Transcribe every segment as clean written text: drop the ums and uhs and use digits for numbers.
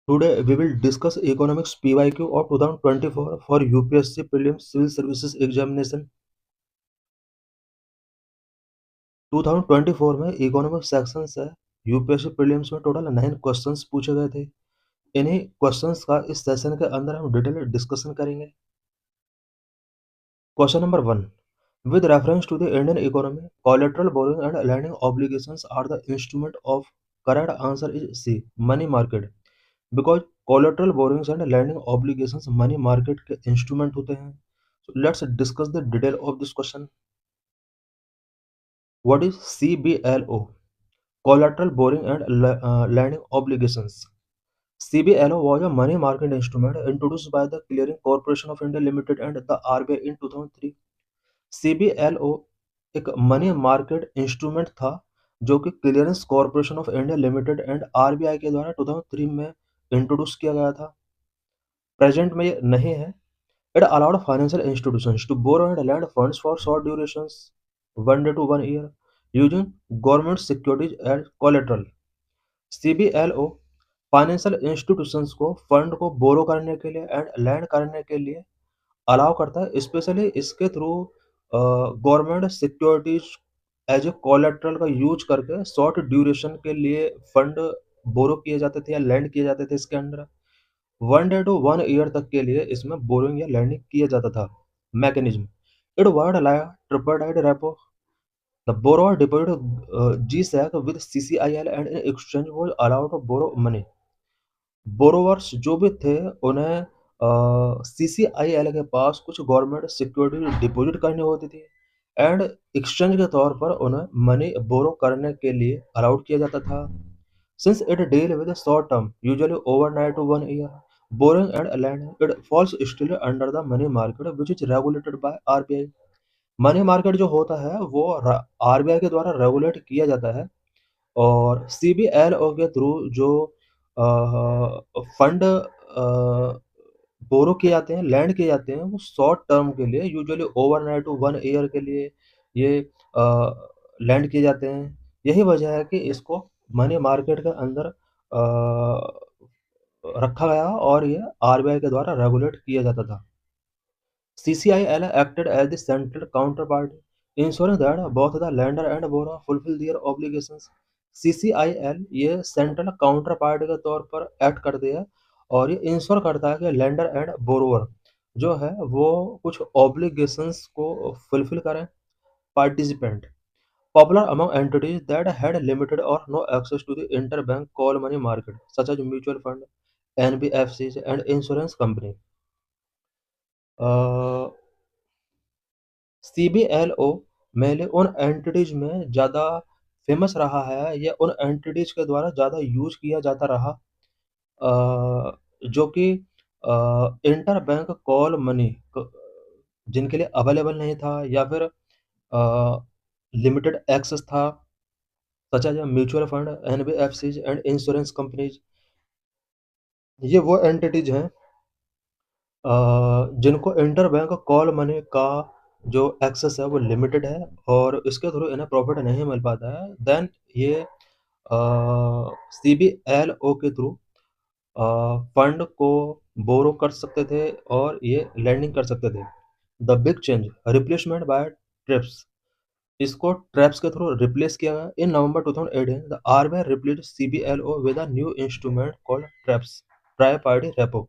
Today we will discuss Economics PYQ of 2024 for UPSC Prelims Civil Services Examination। 2024 में economics section से UPSC prelims में total 9 questions पूछे गए थे। इन्हीं क्वेश्चंस का इस सेशन के अंदर हम डिटेल डिस्कशन करेंगे। Question number 1, with reference to the Indian economy, collateral borrowing and lending obligations are the instrument of, correct answer is C, money market, because collateral borrowings and lending obligations money market के instrument होते हैं। So let's discuss the detail of this question. What is CBLO? Collateral borrowing and lending obligations. CBLO was a money market instrument introduced by the Clearing Corporation of India Limited and the RBI in 2003। CBLO एक money market instrument था जो कि clearance corporation of India limited and RBI के द्वारा 2003 में introduce किया गया था। प्रेजेंट में ये नहीं है। It allowed financial institutions to borrow and lend funds for short durations 1 day to 1 year using government securities as collateral. CBLO financial institutions को फंड को बोरो करने के लिए एंड लैंड करने के लिए अलाउ करता है। स्पेशली इसके through government securities as a collateral का यूज करके शॉर्ट ड्यूरेशन के लिए फंड बोरो किए जाते थे या लैंड किए जाते थे। इसके अंदर 1 day to 1 year तक के लिए इसमें बोरिंग या लैंडिंग किया जाता था। Mechanism, it word like triple repo, the borrower deposited GSAC with CCIL and in exchange was allowed to borrow money। Borrowers जो भी थे उन्हें सीसीआईएल के पास कुछ गवर्नमेंट सिक्योरिटी डिपॉजिट करनी होती थी एंड एक्सचेंज के तौर पर उन्हें मनी बोरो करने के लिए अलाउड किया जाता था। Since it deal with short term usually overnight to 1 year borrowing and lending it falls still under the money market which is regulated by RBI. Money market जो होता है वो आरबीआई के द्वारा रेगुलेट किया जाता है और सीबीएलओ के थ्रू जो फंड बोरो किए जाते हैं, लैंड किए जाते हैं, वो शॉर्ट टर्म के लिए यूजुअली ओवरनाइट टू 1 year के लिए ये लैंड किए जाते हैं। यही वजह है कि इसको मनी मार्केट के अंदर रखा गया और ये आरबीआई के द्वारा रेगुलेट किया जाता था। CCIL acted as the central counterparty, ensuring that both the lender and borrower fulfill their obligations। CCIL ये सेंट्रल काउंटर पार्टी के तौर पर एक्ट करती है और ये इंश्योर करता है कि लेंडर एंड बोरोवर जो है वो कुछ ऑब्लिगेशंस को फुलफिल करें। Participant, popular among entities that had limited और no access to the interbank call money market such as mutual fund, NBFCs and insurance company. CBLO mainly उन एंटिटीज में ज़्यादा फेमस रहा है या उन एंटिटीज के द्वारा ज़्यादा यूज किया जाता रहा जो कि इंटर बैंक कॉल मनी जिनके लिए अवेलेबल नहीं था या फिर लिमिटेड एक्सेस था such as mutual fund, NBFCs and insurance companies. ये वो एंटिटीज हैं जिनको इंटर बैंक कॉल मनी का जो एक्सेस है वो लिमिटेड है और इसके थ्रू इन्हें प्रॉफिट नहीं मिल पाता है। देन ये सीबीएलओ के थ्रू फंड को बोरो कर सकते थे और ये लैंडिंग कर सकते थे। The big change, replacement by TREPS, इसको ट्रैप्स के थ्रू रिप्लेस किया गया। In November 2018 the RBI replaced CBLO with a new instrument called TREPS, tri party repo.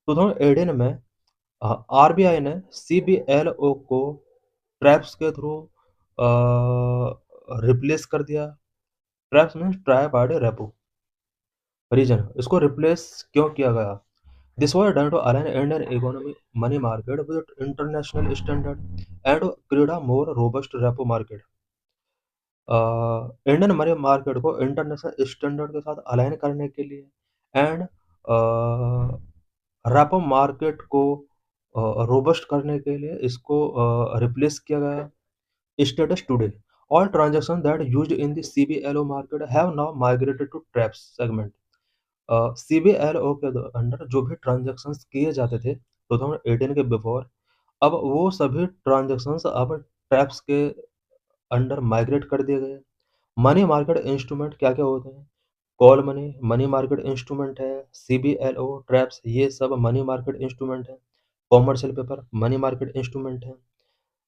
2018 में आरबीआई ने सीबीएलओ को ट्रैप्स के थ्रू रिप्लेस कर दिया। TREPS means tri party repo. Reason, इसको रिप्लेस क्यों किया गया? This was done to align Indian economy money market with international standard and to create a more robust repo market. Indian money market को international standard के साथ align करने के लिए एंड रेपो मार्केट को रोबस्ट करने के लिए इसको रिप्लेस किया गया। Status today, all transactions that used in the CBLO market have now migrated to TRAPS segment। CBLO के अंडर जो भी ट्रांजेक्शन्स किए जाते थे 2018 के बिफोर, अब वो सभी ट्रांजेक्शन्स अब ट्रैप्स के अंडर माइग्रेट कर दिए गए। मनी मार्केट इंस्ट्रूमेंट क्या क्या होते हैं? Call money money market instrument है, सीबीएलओ ट्रैप्स ये सब मनी मार्केट इंस्ट्रूमेंट है, commercial paper money market instrument है।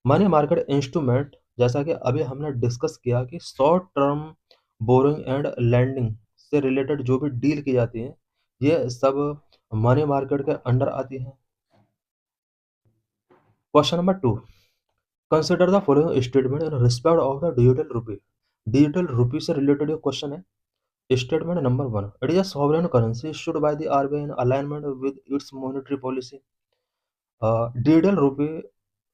मनी मार्केट इंस्ट्रूमेंट जैसा कि अभी हमने डिस्कस किया कि short term borrowing and lending से रिलेटेड जो भी डील की जाती है, ये सब मनी मार्केट के अंडर आती है। Question number 2, consider the following statement in respect of the digital rupee. Digital rupee से रिलेटेड ये क्वेश्चन है। Statement number 1, it is a sovereign currency issued by the RBI in alignment with its monetary policy. Digital rupee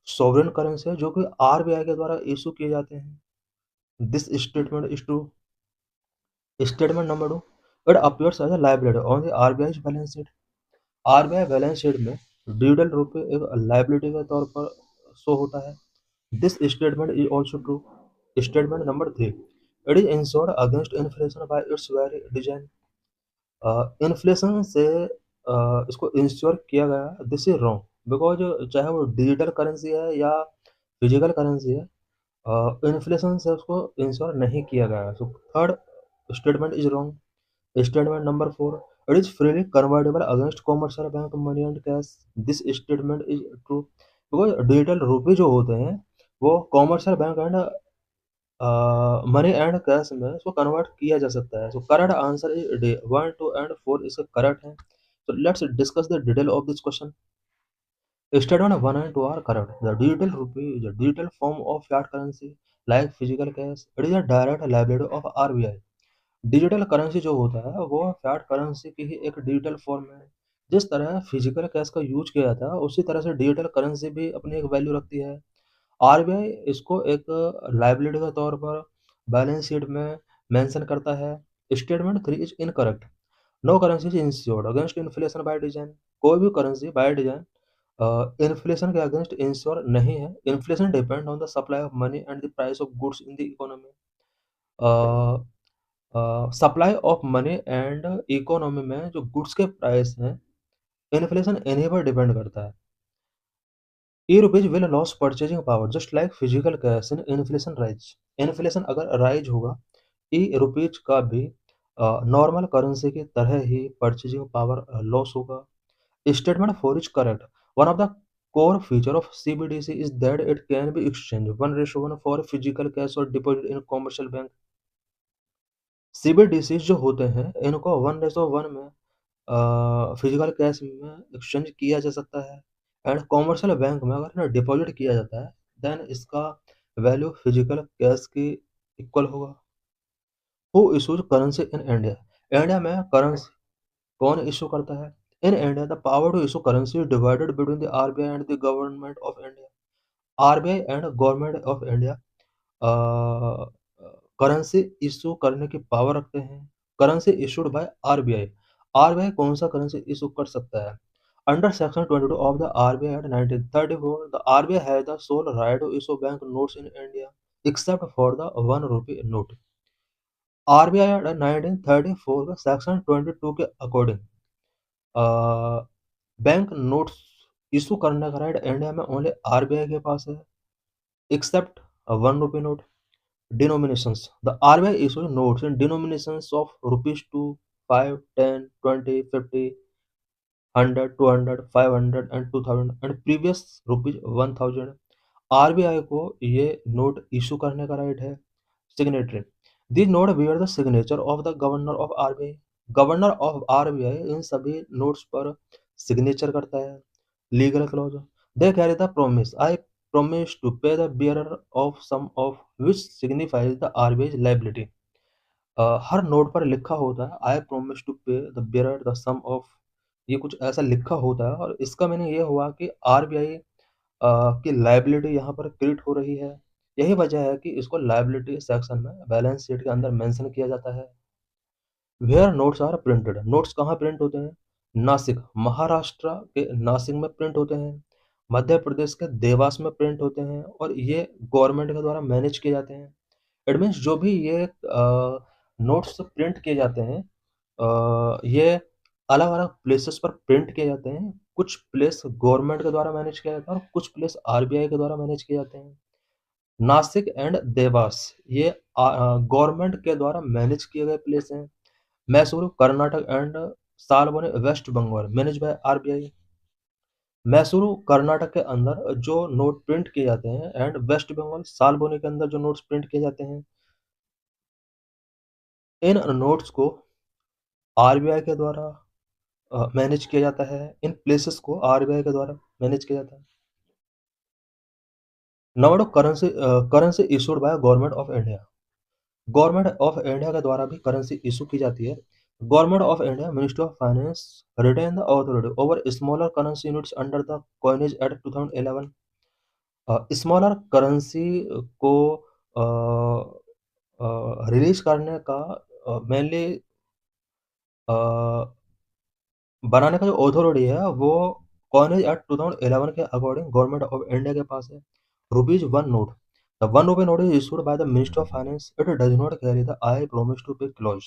sovereign currency है जो कि RBI के द्वारा issue किए जाते हैं। This statement is true. Statement number 2, it appears as a liability on the RBI balance sheet. RBI balance sheet में digital रुपए एक लायबिलिटी के तौर पर शो होता है। This statement is also true. Statement number 3, it is insured against inflation by its very design. Inflation से इसको इंश्योर किया गया। दिस इज रॉन्ग बिकॉज चाहे वो डिजिटल करेंसी है या फिजिकल करेंसी है, इन्फ्लेशन से उसको इंश्योर नहीं किया गया है। So third statement is wrong. Statement number 4, it is freely convertible against commercial bank money and cash. This statement is true because digital रुपये जो होते हैं वो commercial bank and money and cash में इसको कन्वर्ट किया जा सकता है। So correct answer is D 1, 2 and 4 इसका करेक्ट है। So let's discuss the detail of this question. Statement 1 and 2 are correct. The digital rupee is a digital form of fiat currency like physical cash. It is a direct liability of RBI. Digital currency जो होता है वो fat currency की ही एक digital form है। जिस तरह physical cash का यूज किया जाता है उसी तरह से डिजिटल करेंसी भी अपनी एक वैल्यू रखती है। आरबीआई इसको एक लायबिलिटी के तौर पर बैलेंस शीट में मेंशन करता है। Statement 3 is incorrect. No currency is insured against inflation by design. कोई भी करेंसी बाय डिजाइन इन्फ्लेशन के अगेंस्ट इंश्योर नहीं है। Inflation depend on the supply of money and the price of goods in the economy. Supply of money and economy में जो goods के price हैं, inflation इन्हीं पर डिपेंड करता है। E rupees will loss purchasing power just like physical cash in inflation rise. Inflation अगर rise होगा, ई रुपीज का भी नॉर्मल करेंसी की तरह ही परचेजिंग पावर लॉस होगा। Statement 4 is correct. One of the core feature of CBDC is that it can be exchanged 1:1 for physical cash or deposit in commercial bank. CBDC जो होते हैं इनको 1:1 में फिजिकल कैश में एक्सचेंज किया जा सकता है एंड कॉमर्शियल बैंक में अगर इन्हें डिपॉजिट किया जाता है देन इसका वैल्यू फिजिकल कैश की इक्वल होगा। Who issues currency in India. India में करेंसी कौन इशू करता है? In India the power to issue currency is divided between the RBI and the government of India. RBI and government of India currency issue करने की power रखते हैं। Currency issued by RBI. RBI कौन सा currency issue कर सकता है? Under section 22 of the RBI act 1934 the RBI has the sole right to issue bank notes in India except for the 1 rupee note. RBI act 1934 का section 22 के according bank notes issue करने का right India में only RBI के पास है except 1 rupee note. Denominations the RBI issue notes in denominations of rupees 2, 5, 10, 20, 50, 100, 200, 500 and 2000 and previous rupees 1000। RBI को ये नोट इशू करने का राइट है। Signatory this note bear the signature of the governor of RBI. Governor of RBI इन सभी notes पर signature करता है। Legal clause they carry the promise I promise to pay the bearer of sum of which signifies the RBI's liability। हर note पर लिखा होता है I promise to pay the bearer the sum of, ये कुछ ऐसा लिखा होता है और इसका मीनिंग ये हुआ कि आरबीआई की लाइबिलिटी यहाँ पर क्रिएट हो रही है। यही वजह है कि इसको लाइबिलिटी सेक्शन में बैलेंस शीट के अंदर मेंशन किया जाता है। Where notes are printed. Notes कहाँ प्रिंट होते हैं? नासिक, महाराष्ट्र के नासिक में प्रिंट होते हैं, मध्य प्रदेश के देवास में प्रिंट होते हैं और ये गवर्नमेंट के द्वारा मैनेज किए जाते हैं। इट मीन्स जो भी ये नोट्स प्रिंट किए जाते हैं ये अलग अलग प्लेसेस पर प्रिंट किए जाते हैं। कुछ प्लेस गवर्नमेंट के द्वारा मैनेज किया जाता है और कुछ प्लेस आरबीआई के द्वारा मैनेज किए जाते हैं। नासिक एंड देवास ये गवर्नमेंट के द्वारा मैनेज किए गए प्लेस हैं। Mysore Karnataka and Salboni West Bengal manage by RBI. Mysore Karnataka के अंदर जो नोट प्रिंट किए जाते हैं एंड वेस्ट बंगाल सालबोनी के अंदर जो नोट्स प्रिंट किए जाते हैं, इन नोट्स को आरबीआई के द्वारा मैनेज किया जाता है। इन प्लेसेस को आरबीआई के द्वारा मैनेज किया जाता है। Number of currency issued by government of India. Government of India के द्वारा भी करेंसी इशू की जाती है। Government of India ministry of finance retain the authority over smaller currency units under the coinage act 2011। Smaller currency को release करने का mainly बनाने का जो अथॉरिटी है वो कॉइनेज एक्ट 2011 के अकॉर्डिंग गवर्नमेंट ऑफ इंडिया के पास है। Rupees one note, the one rupee note is issued by the ministry of finance, it does not carry the I promise to pay clause.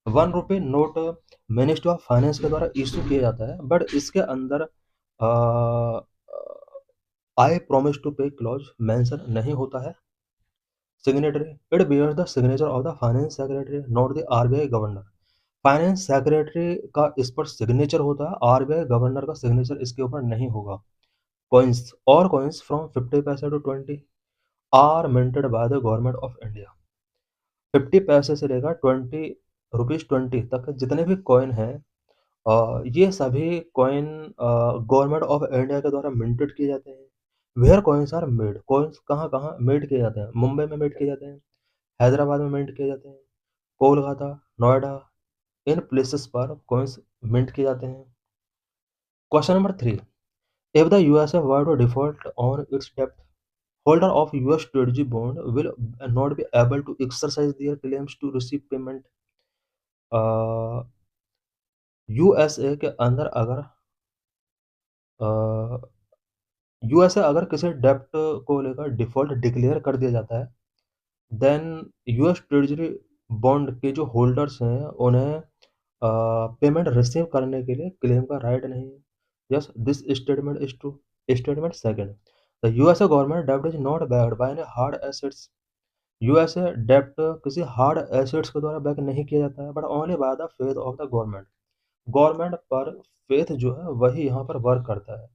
One rupee note ministry of finance के द्वारा issue किया जाता है, but इसके अंदर I promise to pay clause mention नहीं होता है। Signatory, it bears the signature of the finance secretary not the RBI governor. Finance secretary का इस पर सिग्नेचर होता है, आरबीआई गवर्नर का सिग्नेचर इसके ऊपर नहीं होगा। कॉइन्स और coins from 50 paise to 20 are minted by the government of India. 50 पैसे से लेकर 20 रुपीज 20 तक जितने भी कॉइन हैं, ये सभी कॉइन गवर्नमेंट ऑफ इंडिया के द्वारा मिंटेड किए जाते हैं। Where coins are made, coins कहाँ कहाँ मेड किए जाते हैं? मुंबई में मेड किए जाते हैं, हैदराबाद में मेड किए जाते हैं, कोलकाता, नोएडा, इन प्लेसेस पर कॉइन्स मिंट किए जाते हैं। Question number 3, if the USA were to default on its debt, holder of US Treasury bond will not be able to exercise their claims to receive payment। USA के अंदर अगर USA अगर किसी डेप्ट को लेकर डिफॉल्ट डिक्लेयर कर दिया जाता है, देन यूएस ट्रेजरी बॉन्ड के जो होल्डर्स हैं उन्हें पेमेंट रिसीव करने के लिए क्लेम का राइट नहीं है। Yes, this statement is true. Statement second, the USA government डेब्ट is not backed by any hard assets. USA डेब्ट किसी हार्ड एसेट्स के द्वारा बैक नहीं किया जाता है, but only by the faith of the government. Government पर फेथ जो है वही यहाँ पर वर्क करता है।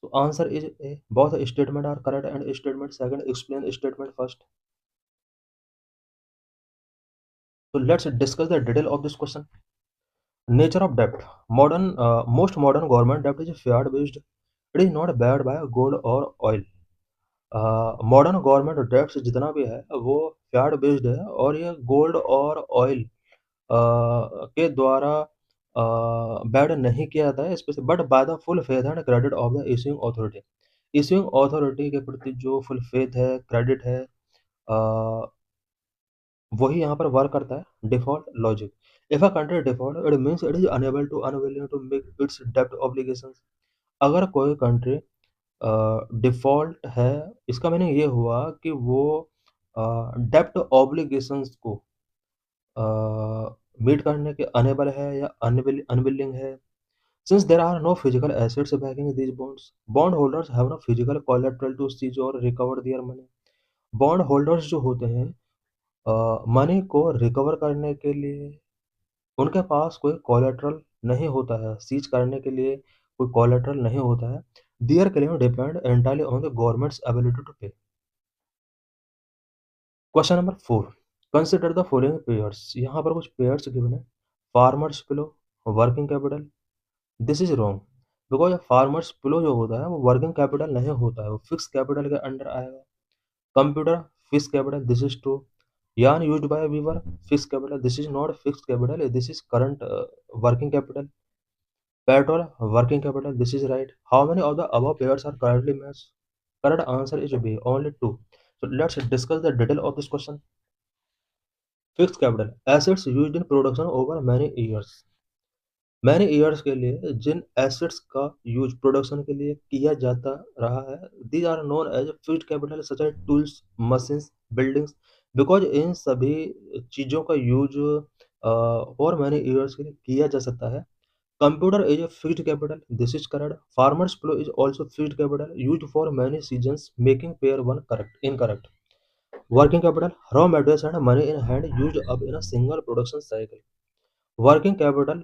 तो answer is a, both statement are correct and statement second explain statement first। So let's discuss the detail of this question। Nature of debt, modern most modern government debt is fiat based, it is not backed by gold or oil। Modern government debts जितना भी है वो fiat based है और ये gold और oil के द्वारा बैड नहीं किया जाता है, specially but by the full faith and credit of the issuing authority. Issuing authority के प्रति जो फुल फेथ है, क्रेडिट है, वही यहाँ पर वर्क करता है। Default logic, if a country default it means it is unable to unwilling to make its डेब्ट ऑब्लिगेशंस। अगर कोई कंट्री डिफॉल्ट है, इसका मीनिंग ये हुआ कि वो डेब्ट ऑब्लिगेशंस को मीट करने के अनेबल है या अनविलिंग है। Since there are no physical assets backing these bonds, bond holders have no physical collateral to seize और recover their money. Bond holders जो होते हैं मनी को रिकवर करने के लिए उनके पास कोई कोलेटरल नहीं होता है, सीज करने के लिए कोई कोलेटरल नहीं होता है। Their claim depend entirely on the government's ability to pay. Question number 4, consider the following pairs. यहाँ पर कुछ पेयर्स गिवन है। Farmers pillow, working capital, this is wrong, because farmers pillow जो होता है वो वर्किंग कैपिटल नहीं होता है, वो फिक्स कैपिटल के अंडर आएगा। Computer, fix capital, this is true. yarn used by a weaver, fixed capital, this is not fixed capital, this is current working capital। Petrol, working capital, this is right। How many of the above pairs are correctly matched? Correct answer is B, only two। So let's discuss the detail of this question। Fixed capital, assets used in production over many years। Many years के लिए जिन assets का use production के लिए किया जाता रहा है, these are known as fixed capital such as tools, machines, buildings. Because इन सभी चीज़ों का यूज और मैनी ईयर्स के लिए किया जा सकता है। Computer is a fixed capital, this is correct। Farmers plow is also fixed capital used for many seasons, making pair one correct, incorrect। Working capital, raw materials and money in hand used up in a single production cycle। Working capital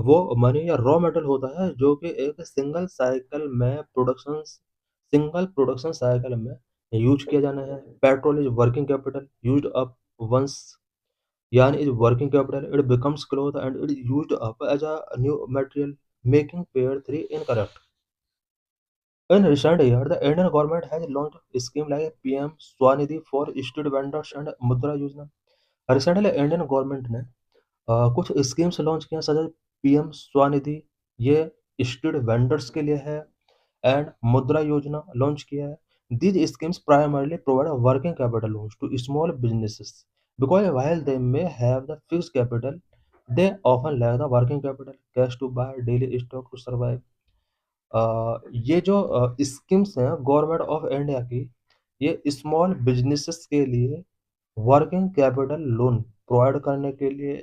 वो money या raw material होता है जो कि एक single production cycle में use किया जाना है। Petrol is working capital used up once, yarn is working capital, it becomes cloth and it is used up as a new material, making pair 3 incorrect. In recent years, the Indian government has launched a scheme like PM Swanidhi for street vendors and Mudra Yojana. Recently, Indian government ने कुछ schemes launch किए हैं सच PM Svanidhi, ये street vendors के लिए है, and मुद्रा योजना लॉन्च किया है। These schemes primarily provide working capital loans to small businesses because while they may have the fixed capital, they often lack the working capital cash to buy daily stock to survive. ये जो schemes हैं government of India की, ये small businesses के लिए working capital loan provide करने के लिए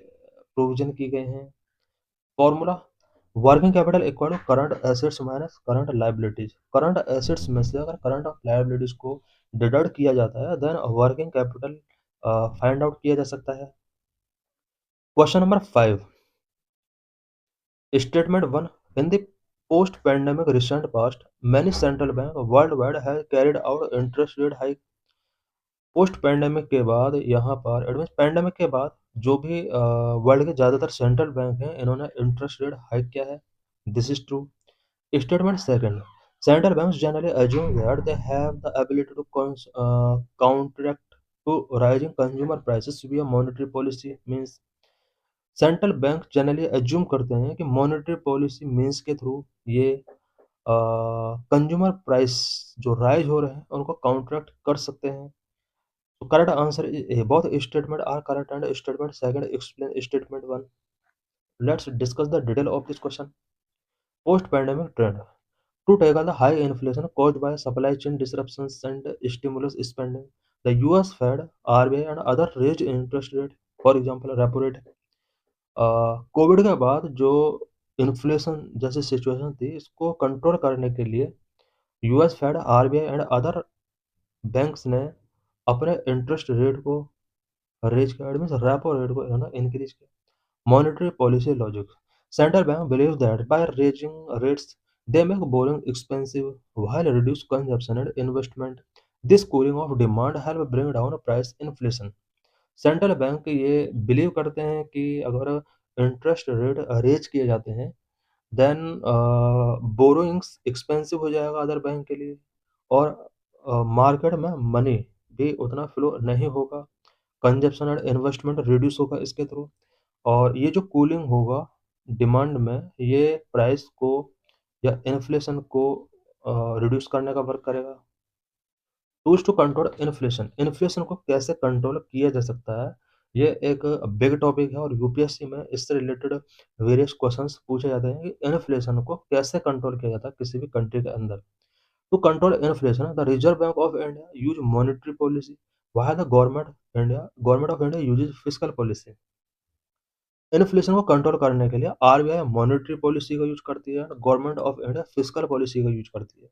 प्रोविजन की गए हैं। Formula working capital equal to current assets minus current liabilities. Current assets में से अगर करंट लायबिलिटीज को डिडक्ट किया जाता है then working capital find out किया जा सकता है। Question number 5, statement 1, in the post pandemic recent past many central bank worldwide have carried out interest rate hike। Post pandemic के बाद यहाँ पर एडवांस पैंडेमिक के बाद जो भी वर्ल्ड के ज़्यादातर सेंट्रल बैंक हैं इन्होंने इंटरेस्ट रेट हाइक किया है। This is true. Statement second, central banks generally assume that they have the ability to counteract to rising consumer prices via monetary policy means। Central bank generally assume करते हैं कि monetary policy means के through ये consumer price जो rise हो रहे हैं उनको काउंटरैक्ट कर सकते हैं। तो correct answer is a, both statement are correct and statement second explain statement one। Let's discuss the detail of this question। Post pandemic trend to tackle the high inflation caused by supply chain disruptions and stimulus spending, the US Fed, RBI and other raised interest rate, for example repo rate। Covid के बाद जो inflation जैसी situation थी इसको control करने के लिए US Fed, RBI and other banks ने अपने इंटरेस्ट रेट को रेज किया, मीन्स रेपो रेट को इन्होंने इंक्रीज किया। Monetary policy logic, central bank believe that by raising rates they make boring expensive while reduce consumption and investment, this cooling of demand help bring down price inflation. Central bank ये believe करते हैं कि अगर interest rate raise किए जाते हैं then borrowings expensive हो जाएगा अदर बैंक के लिए, और मार्केट में मनी भी उतना फ्लो नहीं होगा, कंजप्शन एंड इन्वेस्टमेंट रिड्यूस होगा इसके थ्रू, और ये जो कूलिंग होगा डिमांड में ये प्राइस को या इन्फ्लेशन को रिड्यूस करने का वर्क करेगा। Tools to control inflation, inflation को कैसे कंट्रोल किया जा सकता है, ये एक बिग टॉपिक है और यूपीएससी में इससे रिलेटेड वेरियस क्वेश्चंस पूछे जाते हैं कि इन्फ्लेशन को कैसे कंट्रोल किया जाता है किसी भी कंट्री के अंदर। To control inflation the Reserve Bank of India use monetary policy, वहां the government of India uses fiscal policy. Inflation को कंट्रोल करने के लिए आरबीआई मॉनेटरी पॉलिसी का यूज करती है, government of India fiscal policy का यूज करती है।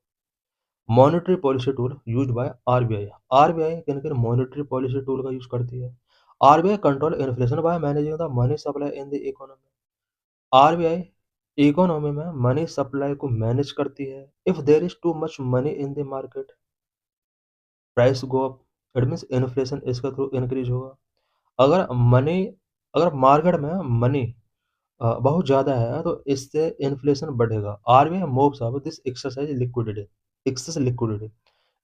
Monetary policy tool used by RBI, RBI किन किन मॉनेटरी पॉलिसी टूल का यूज करती है। RBI control inflation by managing the money supply in the economy, RBI economy में मनी सप्लाई को मैनेज करती है। If there is too much money in the market price go up, it means inflation इसके थ्रू increase होगा। अगर money अगर market में मनी बहुत ज़्यादा है तो इससे इन्फ्लेशन बढ़ेगा। RBI moves up this access liquidity,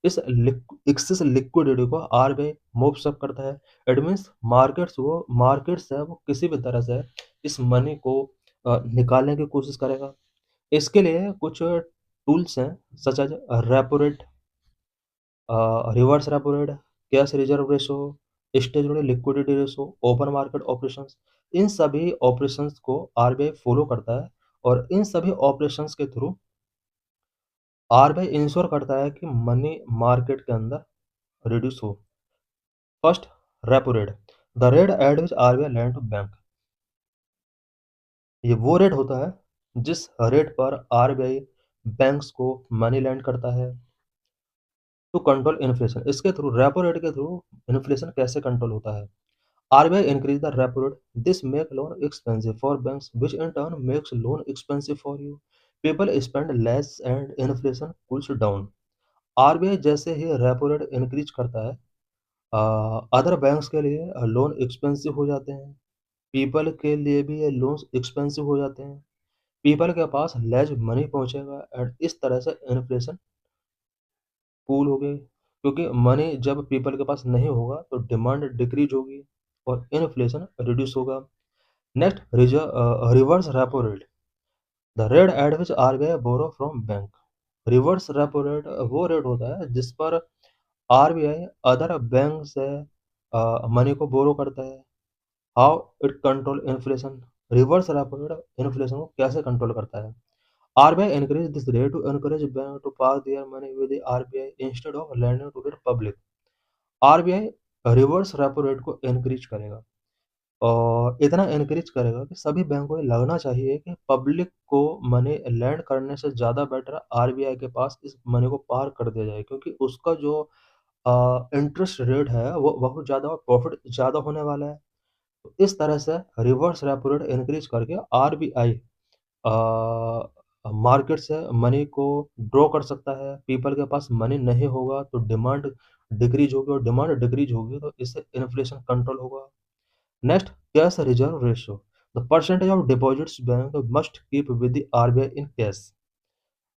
इस एक्सेस लिक्विडिटी को आरबीआई मूव्स अप करता है। इट मीन्स मार्केट्स है वो किसी भी तरह से इस मनी को निकालने की कोशिश करेगा। इसके लिए कुछ टूल्स हैं such as repo rate, reverse repo rate, cash reserve ratio, statutory liquidity ratio, open market operations. इन सभी ऑपरेशंस को आरबीआई फॉलो करता है और इन सभी ऑपरेशंस के थ्रू आरबीआई इंश्योर करता है कि मनी मार्केट के अंदर रिड्यूस हो। First, repo rate, the rate at which RBI lend to bank, ये वो रेट होता है जिस रेट पर आरबीआई बैंक्स को मनी लैंड करता है टू कंट्रोल इन्फ्लेशन। इसके थ्रू रेपो रेट के थ्रू इन्फ्लेशन कैसे कंट्रोल होता है। RBI increase the repo rate. This make loan expensive for banks, which in turn makes loan expensive for you. People spend less and inflation cools down. RBI जैसे ही repo rate increase करता है, other banks के लिए loan expensive हो जाते हैं। People के लिए भी ये लोन्स एक्सपेंसिव हो जाते हैं। पीपल के पास लेज मनी पहुंचेगा एंड इस तरह से इन्फ्लेशन कूल हो गई, क्योंकि मनी जब पीपल के पास नहीं होगा तो डिमांड डिक्रीज होगी और इन्फ्लेशन रिड्यूस होगा। Next, reverse repo rate, the rate at which RBI borrow from bank. Reverse repo rate वो रेट होता है जिस पर आरबीआई अदर बैंक से मनी को बोरो करता है। How it control inflation, reverse repo rate inflation को कैसे कंट्रोल करता है। RBI encouraged this rate to encourage banks to park their money with the RBI instead of lending to the public. RBI reverse repo rate को encourage करेगा और इतना encourage करेगा कि सभी बैंकों को ये लगना चाहिए कि पब्लिक को मनी लैंड करने से ज़्यादा बेटर आरबीआई के पास इस मनी को पार कर दिया जाए, क्योंकि उसका जो इंटरेस्ट रेट है वो बहुत ज़्यादा और प्रॉफिट ज़्यादा होने वाला है। तो इस तरह से रिवर्स रेपो रेट इंक्रीज करके आरबीआई मार्केट से मनी को ड्रॉ कर सकता है। पीपल के पास मनी नहीं होगा तो डिमांड डिक्रीज होगी और डिमांड डिक्रीज होगी तो इससे इन्फ्लेशन कंट्रोल होगा। Next, cash reserve ratio, the percentage of deposits bank must keep with the RBI in cash.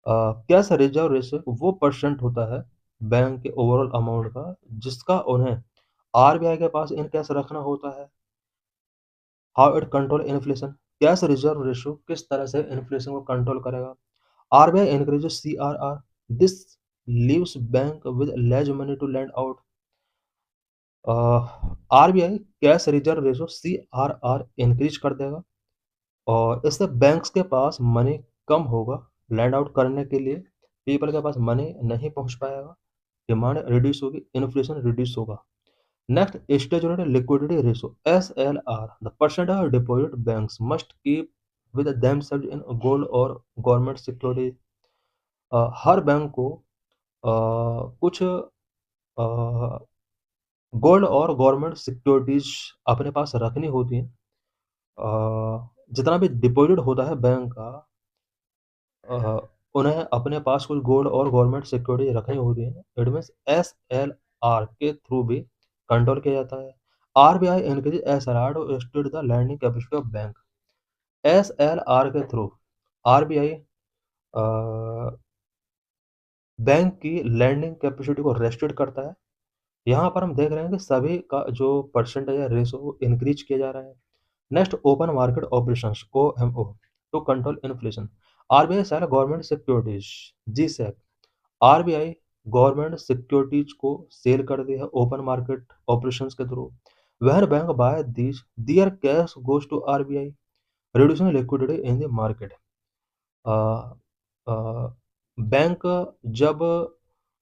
Cash reserve ratio वो परसेंट होता है बैंक के ओवरऑल अमाउंट का जिसका उन्हें आरबीआई के पास इन कैश रखना होता है। How it control inflation, cash reserve ratio किस तरह से इन्फ्लेशन को कंट्रोल करेगा। RBI encourages CRR, this leaves bank with less money to lend out. RBI cash reserve ratio CRR increase कर देगा और इससे बैंक्स के पास मनी कम होगा लैंड आउट करने के लिए। पीपल के पास मनी नहीं पहुंच पाएगा, डिमांड रिड्यूस होगी, इन्फ्लेशन रिड्यूस होगा। Next, statutory liquidity ratio (SLR), the percent of deposit banks must keep with themselves in gold or government security। Her bank को कुछ गोल्ड और गवर्नमेंट सिक्योरिटीज अपने पास रखनी होती हैं। जितना भी डिपॉजिट होता है बैंक का, अ, उन्हें अपने पास कुछ गोल्ड और गवर्नमेंट सिक्योरिटी रखनी होती है। इट मीन्स SLR के थ्रू भी कंट्रोल किया जाता है। RBI increase SLR to state the lending capacity of bank. SLR के थ्रू आरबीआई बैंक की लैंडिंग कैपेसिटी को रेस्ट्रिक्ट करता है। यहाँ पर हम देख रहे हैं कि सभी का जो परसेंटेज है रेशो वो इंक्रीज किया जा रहा है। Next, open market operations OMO to control inflation. RBI sell government securities GSEC। RBI government securities को सेल कर दी है ओपन मार्केट ऑपरेशंस के through. When bank buy these their cash goes to RBI reducing liquidity in the market. Bank जब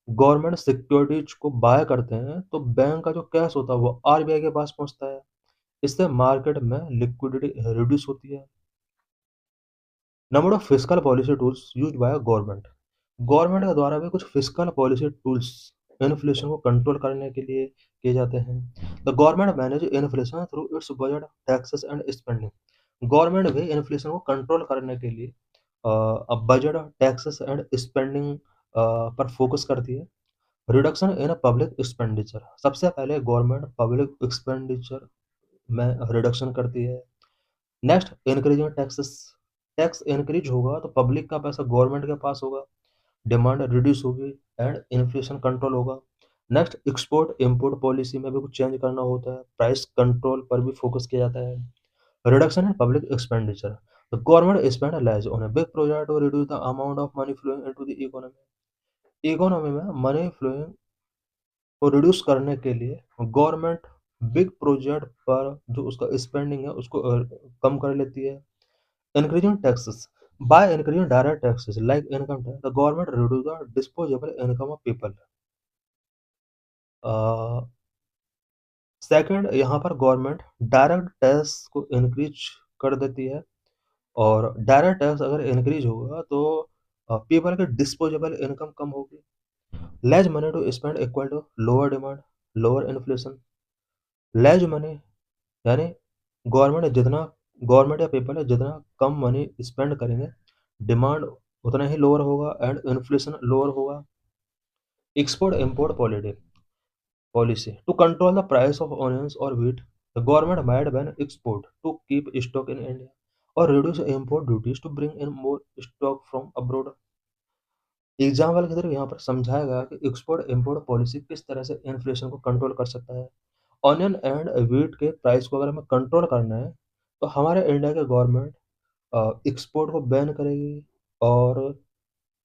government securities को buy करते हैं तो बैंक का जो कैश होता है वो आरबीआई के पास पहुंचता है। इससे मार्केट में लिक्विडिटी रिड्यूस होती है। Number of fiscal policy tools used by government. Government के द्वारा भी कुछ फिस्कल पॉलिसी टूल्स इन्फ्लेशन को कंट्रोल करने के लिए किए जाते हैं। The government manage inflation through it's budget, taxes and spending. Government भी इन्फ्लेशन को कंट्रोल करने के लिए बजट, टैक्सेस एंड स्पेंडिंग पर फोकस करती है। रिडक्शन इन पब्लिक एक्सपेंडिचर, सबसे पहले गवर्नमेंट पब्लिक एक्सपेंडिचर में रिडक्शन करती है। Next, increasing taxes, tax increase होगा तो पब्लिक का पैसा गवर्नमेंट के पास होगा, डिमांड रिड्यूस होगी एंड इन्फ्लेशन कंट्रोल होगा। नेक्स्ट, एक्सपोर्ट इम्पोर्ट पॉलिसी में भी कुछ चेंज करना होता है, प्राइस कंट्रोल पर भी फोकस किया जाता है। Reduction in public expenditure, the government spend less on a big project to reduce the amount of money flowing into the economy. Economy में मनी फ्लोइंग को रिड्यूस करने के लिए गवर्नमेंट बिग प्रोजेक्ट पर जो उसका स्पेंडिंग है उसको कम कर लेती है। Increasing taxes, by increasing direct taxes like income tax the government reduce the disposable income of people. Second, यहाँ पर गवर्नमेंट डायरेक्ट टैक्स को इंक्रीज कर देती है और डायरेक्ट टैक्स अगर इंक्रीज होगा तो पीपल के डिस्पोजेबल इनकम कम होगी। Less money to spend equal to lower demand, lower inflation. Less money यानी गवर्नमेंट जितना गवर्नमेंट या पीपल है जितना कम मनी स्पेंड करेंगे, डिमांड उतना ही लोअर होगा एंड इन्फ्लेशन लोअर होगा। Export import policy to control the price of onions or wheat, the government might ban export to keep stock in India or reduce import duties to bring in more stock from abroad। Example की तरफ यहाँ पर समझाया गया कि export import policy किस तरह से इन्फ्लेशन को कंट्रोल कर सकता है। ऑनियन एंड व्हीट के प्राइस को अगर हमें कंट्रोल करना है तो हमारे इंडिया के गवर्नमेंट एक्सपोर्ट को बैन करेगी और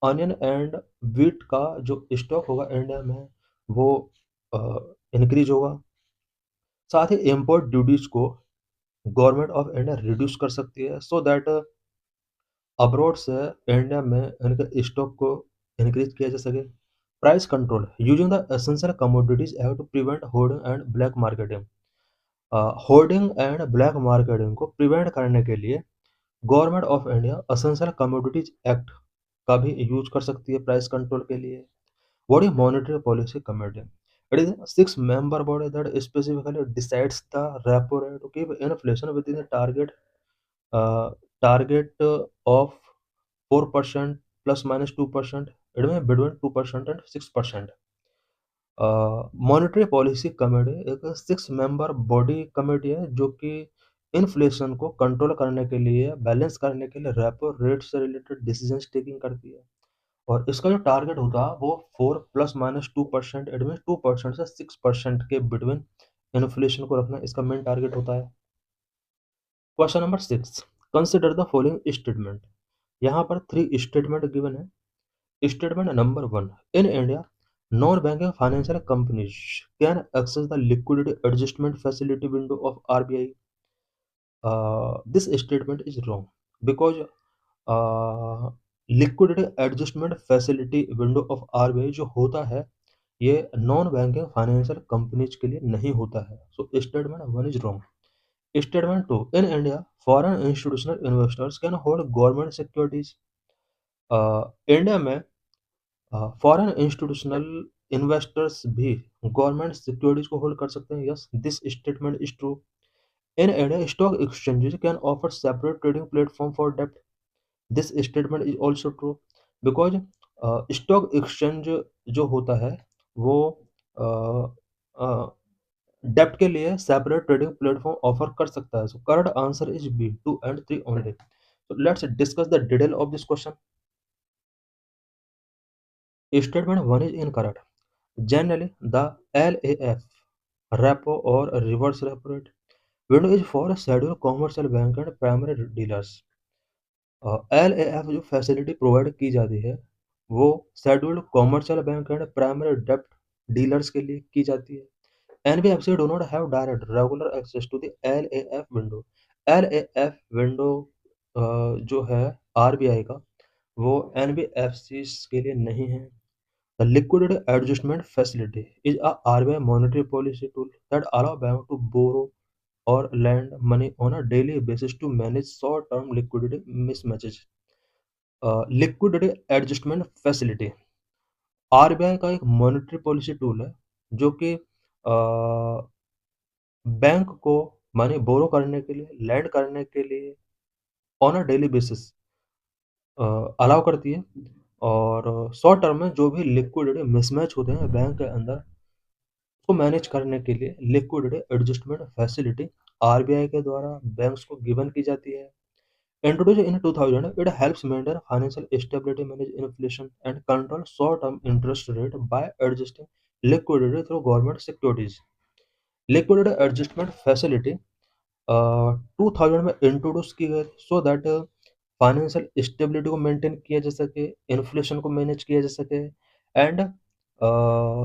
ऑनियन एंड व्हीट का जो स्टॉक होगा इंडिया में वो इंक्रीज होगा। साथ ही इम्पोर्ट ड्यूटीज को गवर्नमेंट ऑफ इंडिया रिड्यूस कर सकती है सो दैट अब्रॉड से इंडिया में इनके स्टॉक को इंक्रीज किया जा सके। Price control using the essential commodities act to prevent hoarding and black marketing. Hoarding and black marketing को प्रिवेंट करने के लिए government of India essential commodities act का भी यूज कर सकती है प्राइस कंट्रोल के लिए। What is monetary policy committee? It is a six-member body that specifically decides the repo rate to keep inflation within the uh, target of 4% plus minus 2%. It may be between 2% and 6%. Monetary policy committee एक six member body committee है जो कि inflation को control करने के लिए balance करने के लिए रेपो रेट से रिलेटेड डिसीजन टेकिंग करती है। और इसका जो टारगेट होता है वो 4 ± 2%, एट मीन 2% से 6% के बिटवीन इन्फ्लेशन को रखना इसका मेन टारगेट होता है। Question number 6, consider the following statement. यहाँ पर 3 स्टेटमेंट गिवन है। Statement number 1, in India non banking financial companies can access the liquidity adjustment facility window of RBI. This statement is wrong because liquidity adjustment facility window of RBI जो होता है ये non banking financial companies के लिए नहीं होता है। So statement 1 is wrong. Statement 2, in India foreign institutional investors can hold government securities. India में फॉरेन इंस्टीट्यूशनल इन्वेस्टर्स भी गवर्नमेंट सिक्योरिटीज को होल्ड कर सकते हैं। Yes, this statement is true. In India stock exchanges can offer separate trading platform for डेप्ट। This statement is also true because stock exchange जो होता है वो डेप्ट के लिए सेपरेट ट्रेडिंग प्लेटफॉर्म ऑफर कर सकता है। So correct answer is B, 2 and 3 only. So let's discuss the detail of this question. Statement 1 is incorrect. Generally, the LAF, repo or reverse repo rate window is for scheduled commercial bank and primary dealers. LAF जो facility provide की जाती है वो scheduled commercial bank and primary डेप्ट dealers के लिए की जाती है। NBFC do not have direct regular access to the LAF window. LAF window जो है आरबीआई का वो एनबीएफसी के लिए नहीं है। The liquidity adjustment facility is a RBI monetary policy tool that allow bank to borrow or lend money on a daily basis to manage short-term liquidity mismatches। Liquidity adjustment facility RBI का एक monetary policy tool है जो कि bank को money borrow करने के लिए, land करने के लिए on a daily basis allow करती है। और शॉर्ट टर्म में जो भी लिक्विडिटी मिसमैच होते हैं बैंक के अंदर को मैनेज करने के लिए लिक्विडिटी एडजस्टमेंट फैसिलिटी आरबीआई के द्वारा बैंक्स को गिवन की जाती है। Introduced in 2000, it helps maintain financial stability, manage inflation, and control short-term interest rate by adjusting liquidity through government securities। Liquidity adjustment facility 2000 में इंट्रोड्यूस की गई सो दैट फाइनेंशियल स्टेबिलिटी को मेंटेन किया जा सके, इन्फ्लेशन को मैनेज किया जा सके and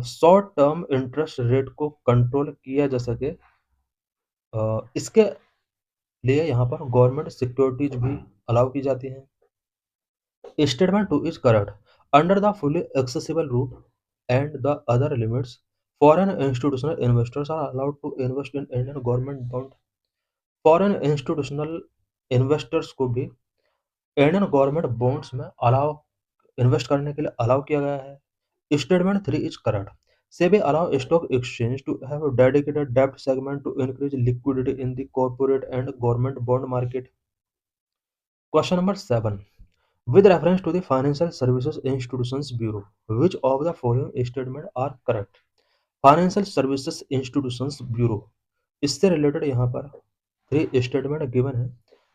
short term interest rate को कंट्रोल किया जा सके। इसके लिए यहाँ पर गवर्नमेंट सिक्योरिटीज भी अलाउ की जाती हैं। Statement 2 is correct. Under the fully accessible route and the other limits foreign institutional investors are allowed to invest in Indian government bond. Foreign institutional investors को भी इंडियन गवर्नमेंट बॉन्ड्स में allow invest करने के लिए allow किया गया है। Statement 3 is correct. SEBI allow stock exchange to have a dedicated debt segment to increase liquidity in the corporate and government bond market. Question number 7. With reference to the Financial Services Institutions Bureau, which of the following statements are correct? Financial services institutions bureau, इससे related यहाँ पर 3 statement given है।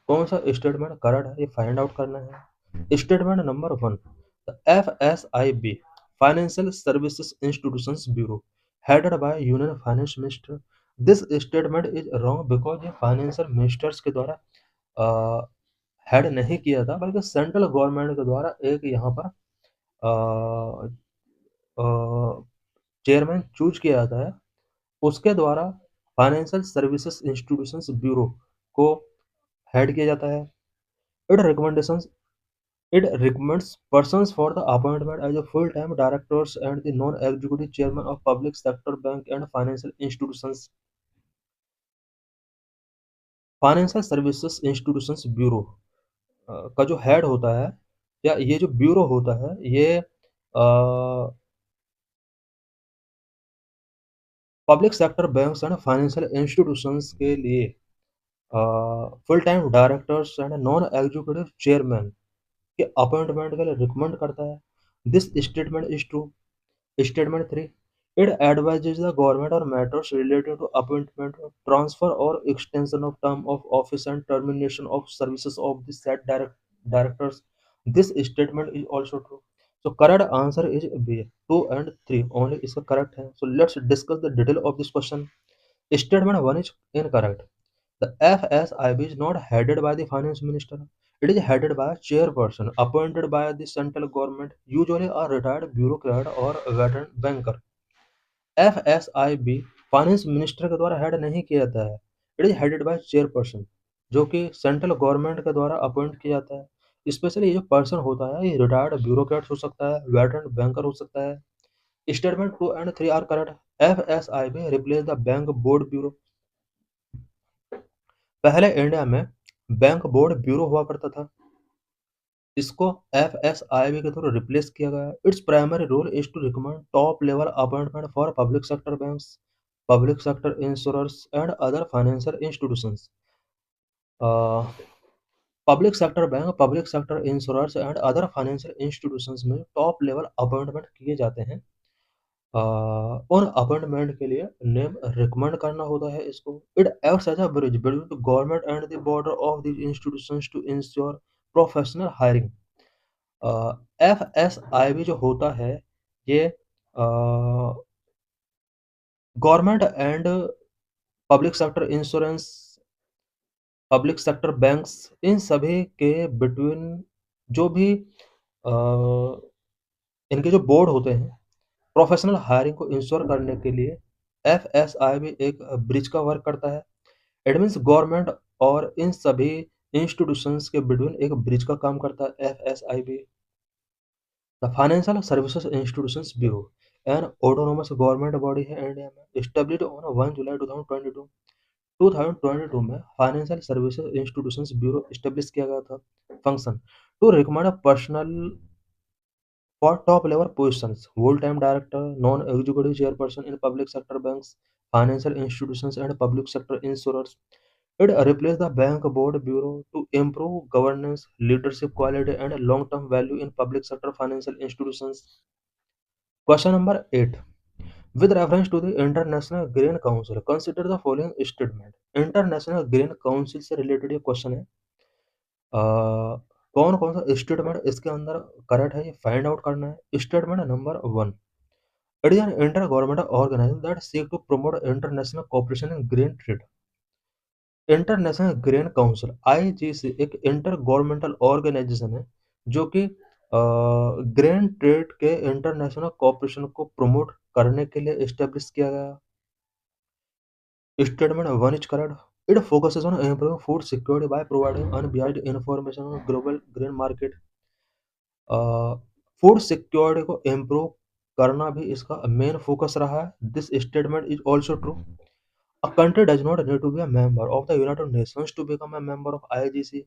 कौन सा statement correct है ये find out करना है। Statement number 1, FSIB financial services institutions bureau headed by union finance minister. This statement is wrong because ये फाइनेंशियल मिनिस्टर्स के द्वारा हेड नहीं किया था, बल्कि सेंट्रल गवर्नमेंट के द्वारा एक यहाँ पर चेयरमैन चूज किया जाता है, उसके द्वारा फाइनेंशियल सर्विसेज इंस्टीट्यूशंस ब्यूरो को हेड किया जाता है। It recommendations it recommends persons for the appointment as a full-time directors and the non-executive chairman of public sector bank and financial institutions. Financial services institutions bureau का जो head होता है, या ये जो ब्यूरो होता है, ये public sector banks and financial institutions के लिए full time directors and non executive chairman के अपॉइंटमेंट के लिए रिकमेंड करता है। This statement is true. Statement 3, it advises the government और matters related to appointment, transfer और extension of term of office and termination of services of the set directors. This statement is also true. So correct answer is B. 2 and 3 only is correct है। So let's discuss the detail of this question. Statement 1 is incorrect. The FSIB is not headed by the finance minister. It is headed by a chairperson appointed by the central government, usually a retired bureaucrat or a veteran banker. FSIB finance minister के द्वारा head नहीं किया जाता है। It is headed by chairperson, जो कि central government के द्वारा अपॉइंट किया जाता है। स्पेशली ये जो पर्सन होता है, ये रिटायर्ड ब्यूरोक्रेट हो सकता है, वेटरन बैंकर हो सकता है। Statement 2 and 3 are correct. FSIB replace the bank board bureau. पहले इंडिया में बैंक बोर्ड ब्यूरो हुआ करता था, इसको FSIB के थ्रू रिप्लेस किया गया। Its primary role is to recommend top level appointment for public sector banks, public sector insurance and other financial institutions. Public sector bank, public sector insurance and other financial institutions में top level appointment किए जाते हैं। उन appointment के लिए name recommend करना होता है इसको। It acts as a bridge between the government and the border of these institutions to ensure professional hiring. FSIB जो होता है, ये government and public sector insurance, public sector banks, इन सभी के बिटवीन जो भी इनके जो बोर्ड होते हैं, प्रोफेशनल हायरिंग को इंश्योर करने के लिए FSIB एक ब्रिज का वर्क करता है। इट मीन्स गवर्नमेंट और इन सभी इंस्टीट्यूशंस के बिटवीन एक ब्रिज का काम करता है FSIB। The financial services institutions bureau an autonomous government body है इंडिया में, एस्टेब्लिश्ड ऑन 1 जुलाई 2022। 2022 में financial services institutions bureau establish किया गया था। Function to recommend personnel for top level positions, full time director, non executive chairperson in public sector banks, financial institutions and public sector insurance. It replaced the bank board bureau to improve governance, leadership quality, and long-term value in public sector financial institutions. Question number 8. With reference to the International Grain Council, consider the following statement. International Grain Council से related ये question है। कौन कौन सा statement इसके अंदर correct है ये फाइंड आउट करना है। Statement number 1, it is an inter governmental organisation that seek to promote international cooperation in grain trade. International grain council IGC एक इंटर गवर्नमेंटल ऑर्गेनाइजेशन है जो कि ग्रेन ट्रेड के इंटरनेशनल कोऑपरेशन को प्रमोट करने के लिए एस्टेब्लिश किया गया। Statement 1 is correct. It focuses on improving food security by providing unbiased information on global grain market. Food security को इम्प्रूव करना भी इसका मेन फोकस रहा है। This statement is also true. A country does not need to be a member of the United Nations to become a member of IGC.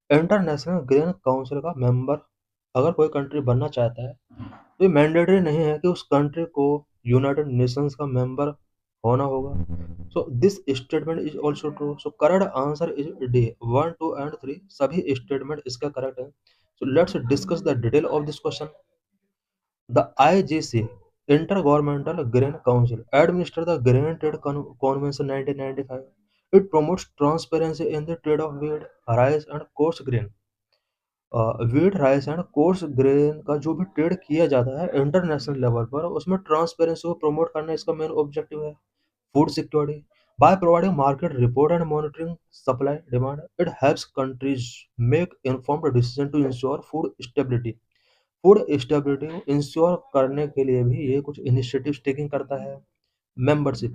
International grain council का member अगर कोई country बनना चाहता है, तो ये मैंडेटरी नहीं है कि उस कंट्री को यूनाइटेड नेशंस का मेंबर होना होगा। So this statement is also true. So correct answer is D, 1, 2 and 3 सभी स्टेटमेंट इसका करेक्ट है। सो let's discuss the detail of this question. The IGC, Intergovernmental Grain Council, administers the Grain Trade Convention 1995. It promotes transparency in the trade of wheat, rice and coarse grain. Wheat, rice and coarse grain का जो भी trade किया जाता है international level पर, उसमें transparency को promote करना इसका मेन ऑब्जेक्टिव है। Food security, by providing market report and monitoring supply demand, it helps countries make informed decision to ensure food stability. Food stability को इंश्योर करने के लिए भी ये कुछ इनिशिएटिव्स टेकिंग करता है। Membership,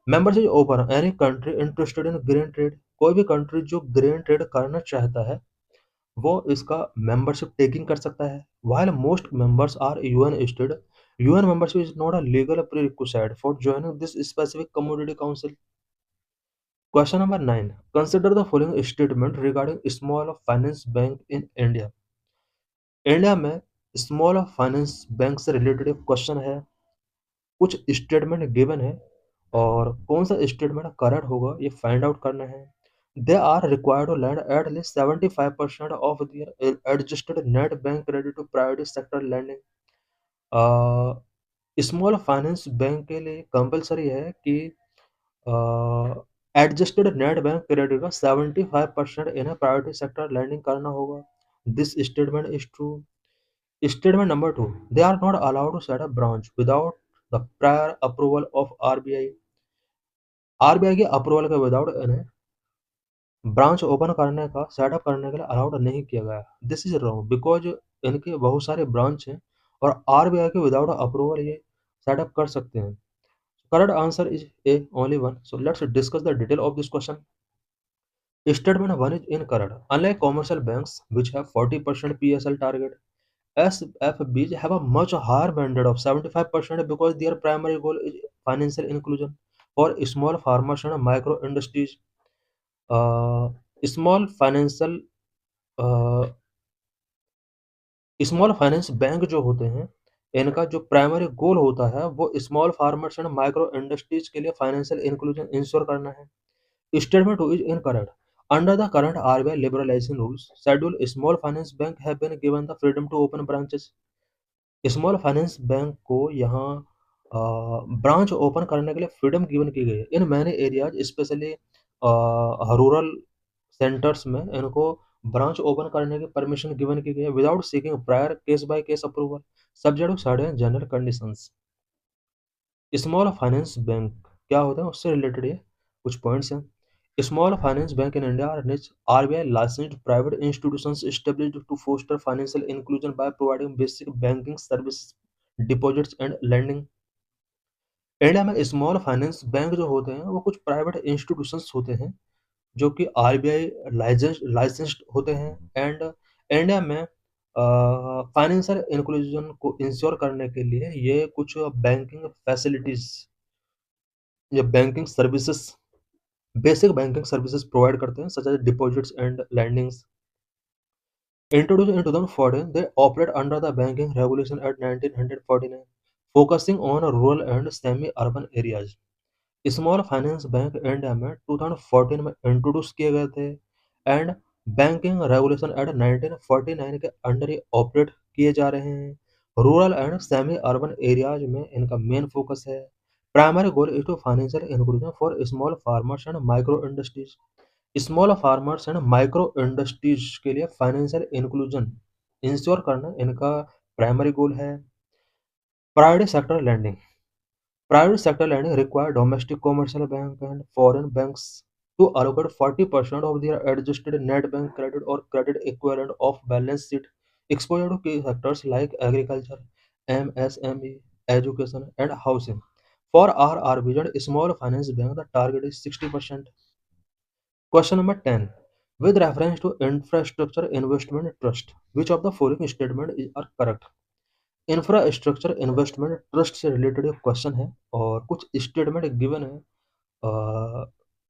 membership open any country interested in grain trade, कोई भी कंट्री जो ग्रेन ट्रेड करना चाहता है वो इसका मेंबरशिप टेकिंग कर सकता है। While most members are UN states, UN membership is not a legal prerequisite for joining this specific commodity council. Question number 9. Consider the following statement regarding small finance bank in India. India में small finance bank से related एक question है, कुछ statement given है और कौन सा statement correct होगा ये फाइंड आउट करना है। They are required to lend at least 75% of their adjusted net bank credit to private sector lending. Small finance bank के लिए कंपलसरी है कि एडजस्टेड नेट बैंक क्रेडिट का 75% इन्हें प्राइवेट सेक्टर लैंडिंग करना होगा। This statement is true. Statement number 2. They are not allowed to set up branch without the prior approval of RBI. RBI के approval के विदाउट इन्हें branch open करने का setup करने के लिए अलाउड नहीं किया गया। दिस इज रॉन्ग बिकॉज इनके बहुत सारे ब्रांच हैं और आरबीआई के विदाउट अप्रूवल ये सेटअप कर सकते हैं। Correct answer is a, only one. So let's discuss the detail of this question. Statement 1 is incorrect. Unlike commercial banks which have 40% PSL target, SFBs have a much higher mandate of 75% because their primary goal is financial inclusion for small farmers and micro industries. Uh, small financial small finance bank जो होते हैं इनका जो primary goal होता है वो small farmers and micro industries के लिए फाइनेंशियल इंक्लूजन इंश्योर करना है। Statement 2 is incorrect. Under the current RBI liberalization rules, scheduled small finance bank have been given the freedom to open branches. Small finance bank को यहाँ branch open करने के लिए freedom given की गई है in many areas, specially rural centres में इनको ब्रांच ओपन करने की परमिशन गिवन की गई है without seeking prior case by case approval, subject to certain general conditions. Small finance bank क्या होता है उससे रिलेटेड ये कुछ पॉइंट्स हैं। Small finance bank in India are niche RBI licensed private institutions established to foster financial inclusion by providing basic banking services, deposits and lending. India में small finance bank जो होते हैं वो कुछ प्राइवेट इंस्टीट्यूशंस होते हैं जो कि आरबीआई लाइसेंस्ड होते हैं एंड इंडिया में फाइनेंशियल इंक्लूजन को इंश्योर करने के लिए ये कुछ बैंकिंग फैसिलिटीज या banking services, basic banking services provide करते हैं such as deposits and lendings. Introduced in 2014, they operate under the Banking Regulation Act 1949, focusing on rural and semi-urban areas. Small finance bank India में 2014 में introduce किए गए थे and banking regulation act 1949 के under ही operate किए जा रहे हैं। Rural and semi urban areas में इनका मेन फोकस है। Primary goal is to financial inclusion for small farmers and micro industries. Small farmers and micro industries के लिए फाइनेंशियल इंक्लूजन इंश्योर करना इनका प्राइमरी गोल है। Private sector landing, private sector lending require domestic commercial bank and foreign banks to allocate 40% of their adjusted net bank credit or credit equivalent of balance sheet exposure to key sectors like agriculture, MSME, education, and housing. For RRB and small finance bank, the target is 60%. Question number 10. With reference to infrastructure investment trust, which of the following statement are correct? Infrastructure investment trust से related एक question है और कुछ statement given है।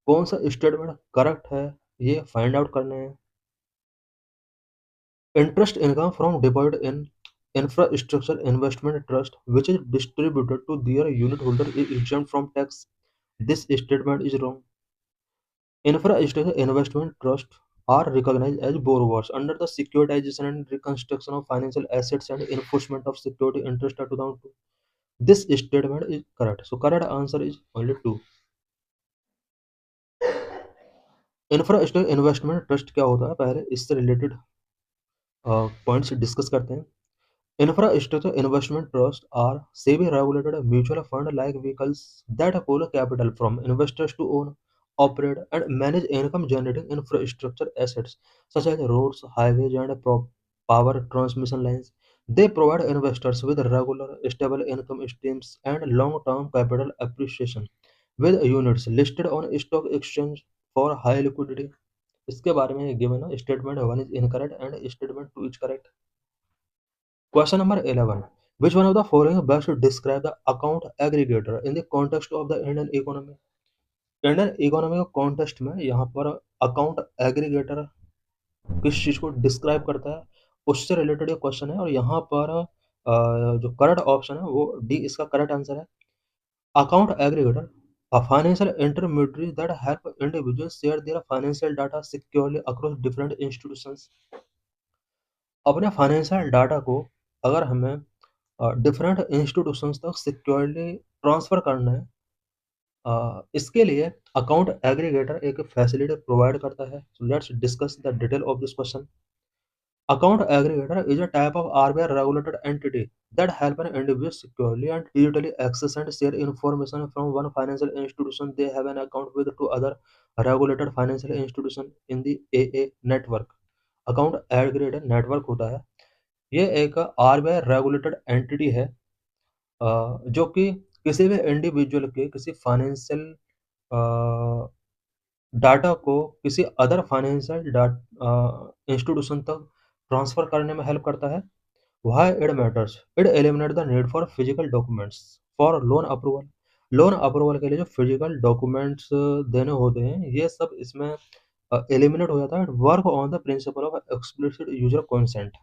कौन सा statement correct है ये फाइंड आउट करना है। Interest income from deposit in infrastructure investment trust which is distributed to their unit holder is exempt from tax. This statement is wrong. Infrastructure investment trusts are recognized as borrowers under the Securitization and Reconstruction of Financial Assets and Enforcement of Security Interest Act 2002. This statement is correct. So correct answer is only 2. Infrastructure investment trust क्या होता है, पहले इससे related points discuss करते हैं. Infrastructure investment trusts are SEBI-regulated mutual fund-like vehicles that pool capital from investors to own, operate, and manage income-generating infrastructure assets such as roads, highways, and power transmission lines. They provide investors with regular, stable income streams and long-term capital appreciation, with units listed on stock exchange for high liquidity. इसके बारे में given है, statement 1 is incorrect and statement 2 is correct. Question number 11. Which one of the following best describe the account aggregator in the context of the Indian economy? Indian economy के context में यहाँ पर account aggregator किस चीज को describe करता है, उससे रिलेटेड ये क्वेश्चन है. और यहाँ पर जो करेक्ट ऑप्शन है वो डी इसका करेक्ट आंसर है. Account aggregator a financial intermediary that help individuals share their financial data securely across different institutions. अपने फाइनेंशियल डाटा को अगर हमें डिफरेंट इंस्टीट्यूशंस तक सिक्योरली ट्रांसफ़र करना है, इसके लिए अकाउंट एग्रीगेटर एक फैसिलिटी प्रोवाइड करता है. सो let's discuss the detail of this question. Account aggregator is a type of RBI regulated entity that help an individual securely and digitally access and share information from one financial institution they have an account with to other regulated financial institution in the AA network. Account aggregator network होता है. ये एक RBI regulated entity है जो कि किसी भी individual के किसी फाइनेंशियल डाटा को किसी अदर फाइनेंशियल इंस्टीट्यूशन तक ट्रांसफ़र करने में हेल्प करता है. Why it matters? It eliminate the need for physical documents for loan approval. Loan approval के लिए जो फिजिकल डॉक्यूमेंट्स देने होते हैं ये सब इसमें एलिमिनेट हो जाता है. Work on the principle of explicit user consent.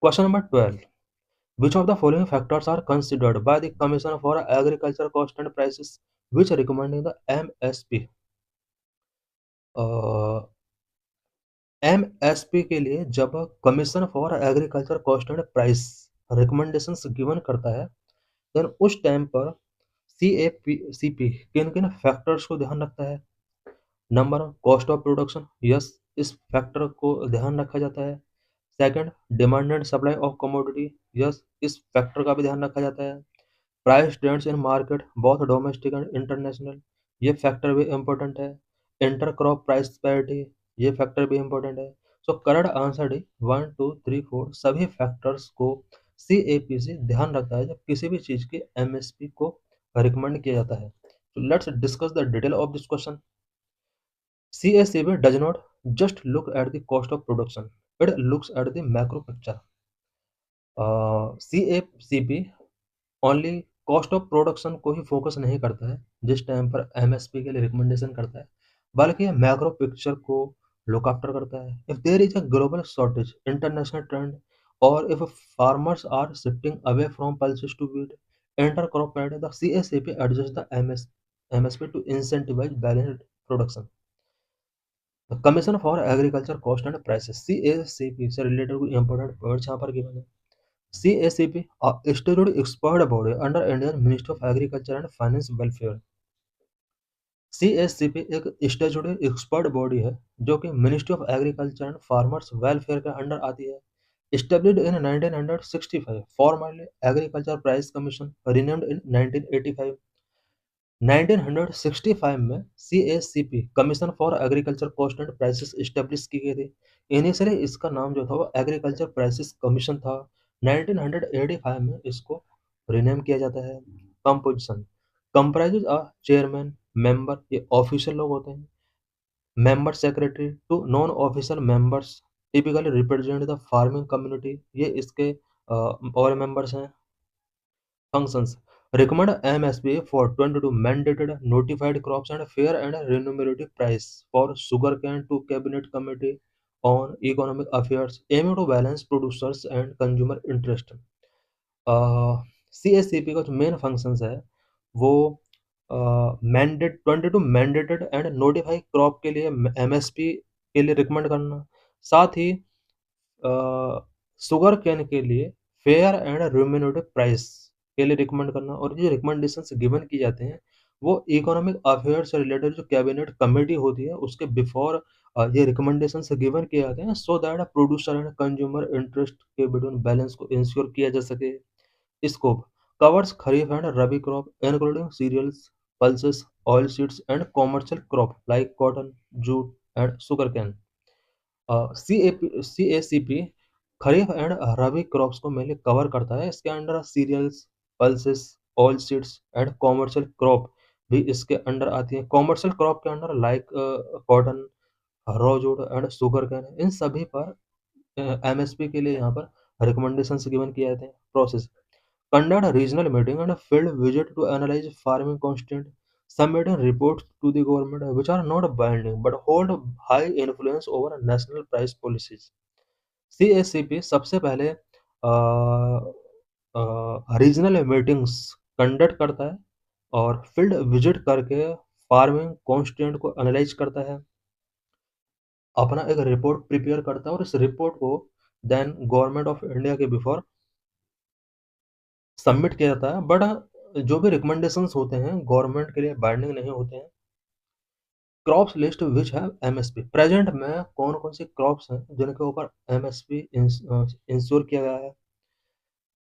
Question number 12. Which of the following factors are considered by the Commission for Agriculture Cost and Prices which recommending the MSP? MSP के लिए जब commission for agriculture cost and price recommendations given करता है then उस time पर CAPCP किन किन factors को ध्यान रखता है. Number one, cost of production. Yes, इस फैक्टर को ध्यान रखा जाता है. Second, demand and supply of commodity. Yes, इस फैक्टर का भी ध्यान रखा जाता है. Price trends in market both domestic and international, ये फैक्टर भी इम्पोर्टेंट है. इंटर क्रॉप प्राइस पैरिटी, ये फैक्टर भी इम्पोर्टेंट है. सो करेक्ट आंसर डी 1 2 3 4 सभी फैक्टर्स को CAPC ध्यान रखता है जब किसी भी चीज़ की MSP को रिकमेंड किया जाता है. So let's discuss the detail of this question. CACB does not just look at the cost of production, it looks at the macro picture. CACB only cost of production को ही focus नहीं करता है जिस time पर MSP के लिए recommendation करता है, बल्कि मैक्रो पिक्चर को लुक आफ्टर करता है. If there is a global shortage, international trend, और if farmers are shifting away from pulses to wheat, inter crop pad, the CACP adjust the MSP to incentivise balanced production. The commission for agriculture cost and prices CACP से related कोई important points यहाँ पर given है. CACP, a statutory expert body under Indian Ministry of Agriculture and Finance Welfare. CACP एक statutory expert body है जो कि ministry of agriculture and farmers welfare के अंडर आती है. Established in 1965, formerly Agriculture Price Commission, renamed in 1985. 1965 में CACP commission for agriculture cost and prices establish की गई थी. इनिशियली इसका नाम जो था वो एग्रीकल्चर प्राइसेस कमीशन था. 1985 में इसको रीनेम किया जाता है. Composition comprises a chairman, member, ये ऑफिशियल लोग होते हैं. Member secretary two non official members typically represent the farming community, ये इसके और मेंबर्स हैं. Functions recommend MSP for 22 mandated notified crops and fair and remunerative price for sugarcane to cabinet committee on economic affairs aiming to balance producers and consumer interest। CACP का जो main functions है वो mandate 22 mandated and notify crop के लिए MSP के लिए recommend करना, साथ ही शुगर केन के लिए फेयर एंड रेम्यूनरेटिव प्राइस के लिए रिकमेंड करना। और ये रिकमेंडेशंस गिवन की जाते हैं वो इकोनॉमिक अफेयर से रिलेटेड जो कैबिनेट कमेटी होती है उसके बिफोर ये रिकमेंडेशंस गिवन किए जाते हैं so that producer and consumer interest के बिटवीन बैलेंस को इंश्योर किया जा सके। Scope covers Kharif and Rabi crop, including cereals, pulses, oilseeds, and commercial crop like cotton, jute, and sugarcane। CACP kharif and rabi crops को mainly cover करता है। इसके under cereals, pulses, oil seeds and commercial crop भी इसके under आती है। Commercial crop के under like cotton, rosewood and sugar cane, इन सभी पर एमएसपी के लिए यहाँ पर रिकमेंडेशंस गिवन किए जाते हैं। Process conduct a regional meeting and a field visit to analyze farming constraint, submitting reports to the government which are not binding but hold high influence over national price policies। CACP सबसे पहले regional meetings conduct करता है और field visit करके farming constant को analyse करता है, अपना एक रिपोर्ट प्रिपेयर करता है और इस रिपोर्ट को देन गवर्नमेंट ऑफ इंडिया के बिफोर सबमिट किया जाता है। बट जो भी रिकमेंडेशंस होते हैं गवर्नमेंट के लिए बाइंडिंग नहीं होते हैं। क्रॉप्स लिस्ट विच है एमएसपी, प्रेजेंट में कौन कौन सी क्रॉप्स हैं जिनके ऊपर एमएसपी इंश्योर किया गया है।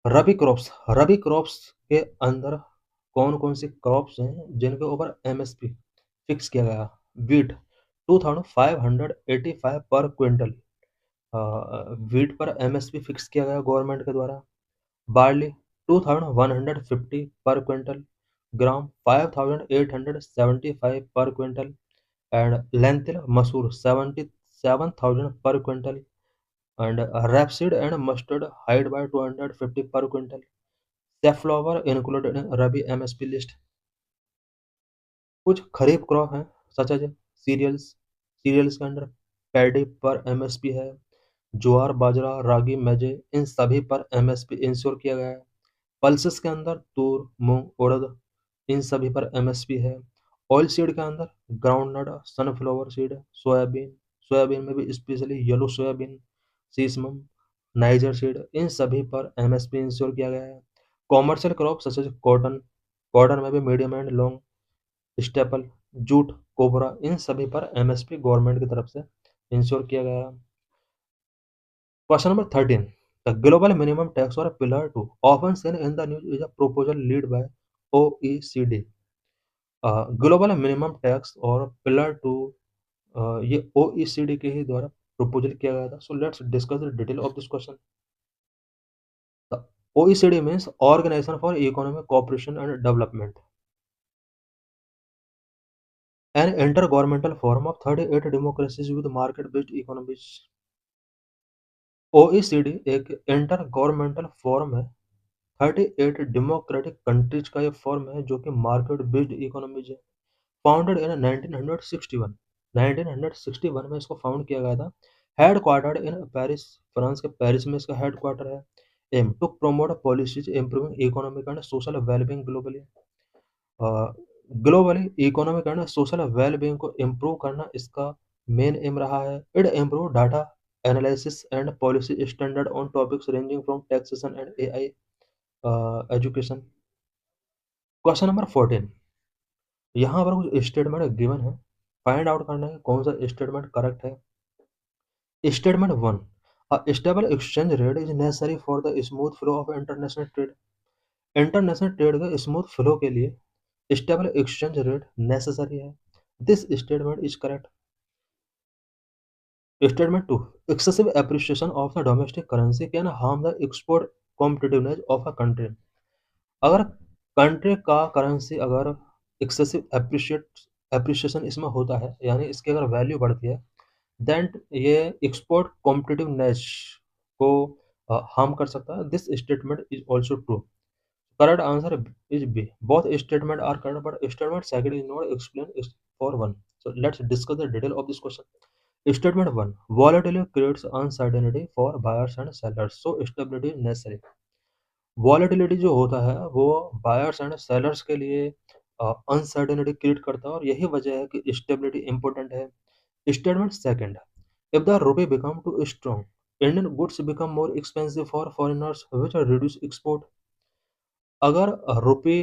रबी क्रॉप्स, रबी क्रॉप्स के अंदर कौन कौन सी क्रॉप्स हैं जिनके ऊपर एमएसपी फिक्स किया गया। वीट 2585 पर क्विंटल, वीट पर एमएसपी फिक्स किया गया गवर्नमेंट के द्वारा। Barley 2150 per quintal, gram 5875 per quintal, and lentil masoor 77,000 per quintal, and rapeseed and mustard hide by 250 per quintal। safflower included in rabi MSP list। कुछ खरीफ crop हैं such as serials, serials के अंदर paddy पर MSP है, ज्वार, बाजरा, रागी, मेजे, इन सभी पर MSP ensure किया गया है। पल्सेस के अंदर तूर, मूंग, उड़द, इन सभी पर एमएसपी है। ऑयल सीड के अंदर groundnut, sunflower seed, soybean, soybean में भी specially yellow soybean, sesamum, niger seed, इन सभी पर एमएसपी इंश्योर किया गया है। Commercial crop such as cotton, cotton में भी medium and long, staple, jute, copra, इन सभी पर एमएसपी गवर्नमेंट की तरफ से इंश्योर किया गया है। Question number 13, the global minimum tax or pillar 2 often seen in the news is a proposal led by OECD। Global minimum tax और पिलर 2 ये OECD के ही द्वारा प्रपोजल किया गया था। So let's discuss the detail of this question. OECD means Organisation for Economic Cooperation and Development, an intergovernmental forum of 38 democracies with market based economies। OECD एक inter governmental forum है, 38 democratic countries का ये forum है जो कि market based economies है। Founded in 1961, 1961 में इसको फाउंड किया गया था। Headquartered in Paris, France के पेरिस में इसका हेड क्वार्टर है। Aim to promote policies improving economic and social wellbeing globally, globally economic and social wellbeing को इम्प्रूव करना इसका मेन एम रहा है। It improve data analysis and policy standard on topics ranging from taxation and AI education. Question number 14, यहाँ पर कुछ statement given है, find out करना है कौन सा स्टेटमेंट करेक्ट है। Statement 1, a stable exchange rate is necessary for the smooth flow of international trade. International trade के स्मूथ फ्लो के लिए स्टेबल एक्सचेंज रेट नेसेसरी है। This statement is correct. Statement 2, excessive appreciation of the domestic currency can harm the export competitiveness of a country. अगर country का currency अगर excessive appreciation इसमें होता है, यानी इसकी अगर वैल्यू बढ़ती है, देन ये एक्सपोर्ट कॉम्पिटिटिवनेस को हार्म कर सकता है। This statement is also true. Correct answer is B, both statement are correct but statement second is not explain for one. So let's discuss the detail of this question. Statement 1. Volatility creates uncertainty for buyers and sellers, so stability is necessary. Volatility जो होता है वो buyers and sellers के लिए uncertainty create करता है और यही वजह है कि stability important है. Statement second. If the rupee become too strong, Indian goods become more expensive for foreigners, which reduce export. अगर रुपये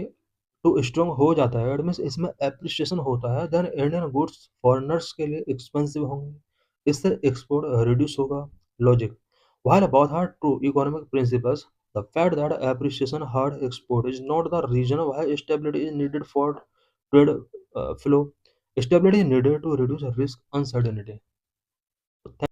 टू स्ट्रांग हो जाता है, इट मीन्स इसमें एप्रिसिएशन होता है, देन इंडियन गुड्स फॉरेनर्स के लिए एक्सपेंसिव होंगे, इससे एक्सपोर्ट रिड्यूस होगा. Logic. While both are true economic principles, the fact that appreciation hurt export is not the reason why stability is needed for trade flow. Stability is needed to reduce risk uncertainty.